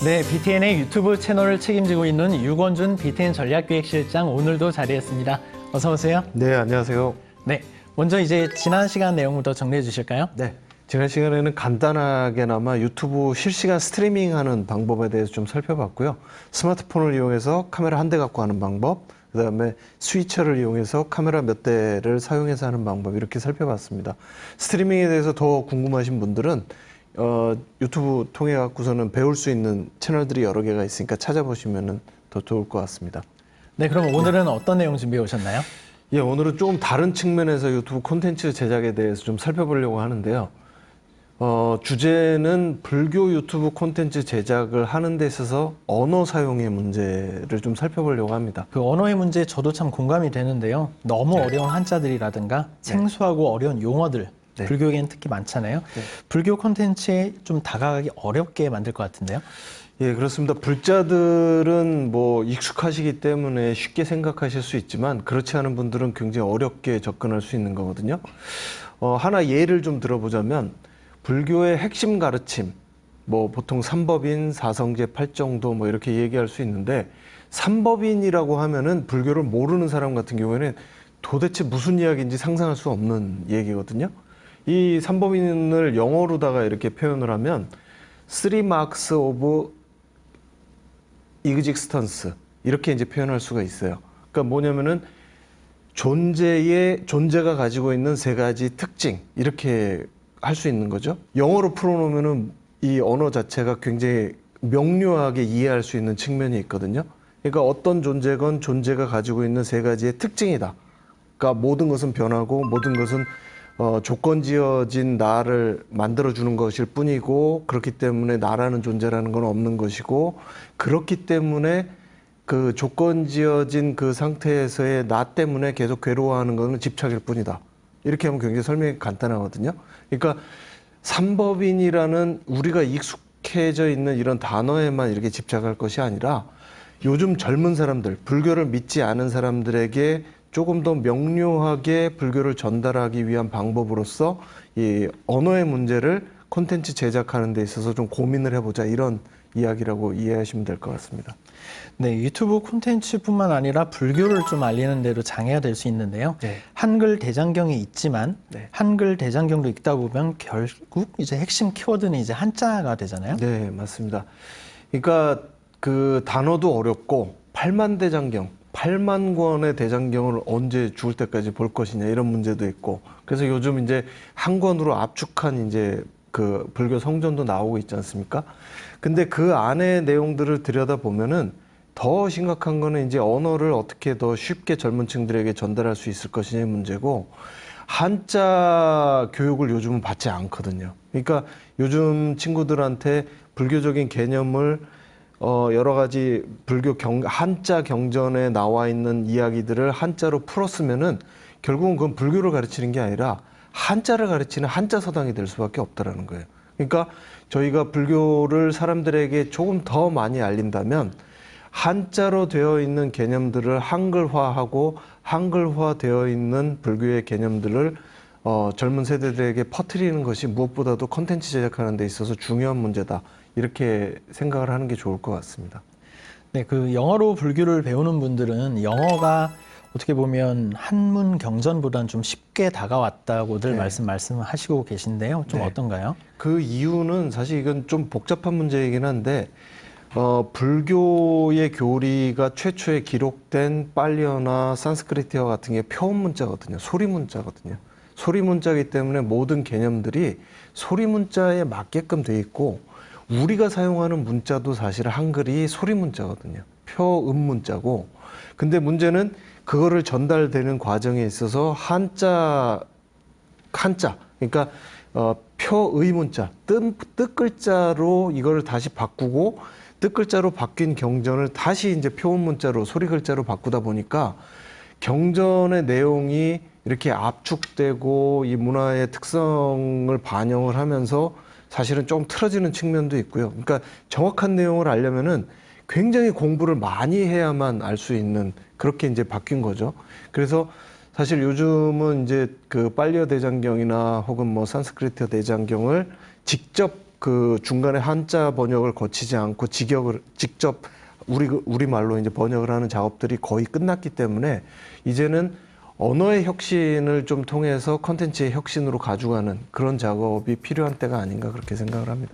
네, BTN의 유튜브 채널을 책임지고 있는 유건준 BTN 전략기획실장 오늘도 자리했습니다. 어서 오세요. 네, 안녕하세요. 네, 먼저 이제 지난 시간 내용부터 정리해 주실까요? 네, 지난 시간에는 간단하게나마 유튜브 실시간 스트리밍하는 방법에 대해서 좀 살펴봤고요. 스마트폰을 이용해서 카메라 한 대 갖고 하는 방법, 그다음에 스위처를 이용해서 카메라 몇 대를 사용해서 하는 방법 이렇게 살펴봤습니다. 스트리밍에 대해서 더 궁금하신 분들은 유튜브 통해 갖고서는 배울 수 있는 채널들이 여러 개가 있으니까 찾아보시면 더 좋을 것 같습니다. 네, 그럼 오늘은 어떤 내용 준비해 오셨나요? 예, 오늘은 조금 다른 측면에서 유튜브 콘텐츠 제작에 대해서 좀 살펴보려고 하는데요. 주제는 불교 유튜브 콘텐츠 제작을 하는 데 있어서 언어 사용의 문제를 좀 살펴보려고 합니다. 그 언어의 문제 저도 참 공감이 되는데요. 너무 어려운 한자들이라든가 생소하고 어려운 용어들, 네. 불교계는 특히 많잖아요. 네. 불교 콘텐츠에 좀 다가가기 어렵게 만들 것 같은데요. 예, 그렇습니다. 불자들은 뭐 익숙하시기 때문에 쉽게 생각하실 수 있지만 그렇지 않은 분들은 굉장히 어렵게 접근할 수 있는 거거든요. 하나 예를 좀 들어보자면 불교의 핵심 가르침, 뭐 보통 삼법인, 사성제, 팔정도 뭐 이렇게 얘기할 수 있는데 삼법인이라고 하면은 불교를 모르는 사람 같은 경우에는 도대체 무슨 이야기인지 상상할 수 없는 얘기거든요. 이 삼법인을 영어로다가 이렇게 표현을 하면 Three Marks of Existence 이렇게 이제 표현할 수가 있어요. 그러니까 뭐냐면은 존재가 가지고 있는 세 가지 특징 이렇게 할 수 있는 거죠. 영어로 풀어놓으면은 이 언어 자체가 굉장히 명료하게 이해할 수 있는 측면이 있거든요. 그러니까 어떤 존재건 존재가 가지고 있는 세 가지의 특징이다. 그러니까 모든 것은 변하고 모든 것은 조건 지어진 나를 만들어주는 것일 뿐이고 그렇기 때문에 나라는 존재라는 건 없는 것이고 그렇기 때문에 그 조건 지어진 그 상태에서의 나 때문에 계속 괴로워하는 것은 집착일 뿐이다. 이렇게 하면 굉장히 설명이 간단하거든요. 그러니까 삼법인이라는 우리가 익숙해져 있는 이런 단어에만 이렇게 집착할 것이 아니라 요즘 젊은 사람들, 불교를 믿지 않은 사람들에게 조금 더 명료하게 불교를 전달하기 위한 방법으로서 이 언어의 문제를 콘텐츠 제작하는 데 있어서 좀 고민을 해보자 이런 이야기라고 이해하시면 될 것 같습니다. 네, 유튜브 콘텐츠뿐만 아니라 불교를 좀 알리는 데도 장애가 될 수 있는데요. 네. 한글 대장경이 있지만 네. 한글 대장경도 읽다 보면 결국 이제 핵심 키워드는 이제 한자가 되잖아요. 네, 맞습니다. 그러니까 그 단어도 어렵고 8만 대장경, 8만 권의 대장경을 언제 죽을 때까지 볼 것이냐 이런 문제도 있고 그래서 요즘 이제 한 권으로 압축한 이제 그 불교 성전도 나오고 있지 않습니까? 근데 그 안의 내용들을 들여다보면은 더 심각한 거는 이제 언어를 어떻게 더 쉽게 젊은 층들에게 전달할 수 있을 것이냐의 문제고 한자 교육을 요즘은 받지 않거든요. 그러니까 요즘 친구들한테 불교적인 개념을 여러 가지 불교 한자 경전에 나와 있는 이야기들을 한자로 풀었으면은 결국은 그건 불교를 가르치는 게 아니라 한자를 가르치는 한자 서당이 될 수밖에 없다라는 거예요. 그러니까 저희가 불교를 사람들에게 조금 더 많이 알린다면 한자로 되어 있는 개념들을 한글화하고 한글화 되어 있는 불교의 개념들을 젊은 세대들에게 퍼뜨리는 것이 무엇보다도 콘텐츠 제작하는 데 있어서 중요한 문제다. 이렇게 생각을 하는 게 좋을 것 같습니다. 네, 그 영어로 불교를 배우는 분들은 영어가 어떻게 보면 한문 경전보다는 좀 쉽게 다가왔다고들 네. 말씀하시고 계신데요. 좀 네. 어떤가요? 그 이유는 사실 이건 좀 복잡한 문제이긴 한데 불교의 교리가 최초에 기록된 빨리어나 산스크리트어 같은 게 표음 문자거든요. 소리 문자거든요. 소리 문자이기 때문에 모든 개념들이 소리 문자에 맞게끔 돼 있고 우리가 사용하는 문자도 사실 한글이 소리 문자거든요. 표음 문자고. 근데 문제는 그거를 전달되는 과정에 있어서 한자 그러니까 표의 문자 뜻 글자로 이거를 다시 바꾸고 뜻 글자로 바뀐 경전을 다시 이제 표음 문자로 소리 글자로 바꾸다 보니까 경전의 내용이 이렇게 압축되고 이 문화의 특성을 반영을 하면서 사실은 좀 틀어지는 측면도 있고요. 그러니까 정확한 내용을 알려면은 굉장히 공부를 많이 해야만 알 수 있는 그렇게 이제 바뀐 거죠. 그래서 사실 요즘은 이제 그 빨리어 대장경이나 혹은 뭐 산스크리트 대장경을 직접 그 중간에 한자 번역을 거치지 않고 직역을 직접 우리 말로 이제 번역을 하는 작업들이 거의 끝났기 때문에 이제는 언어의 혁신을 좀 통해서 컨텐츠의 혁신으로 가져가는 그런 작업이 필요한 때가 아닌가 그렇게 생각을 합니다.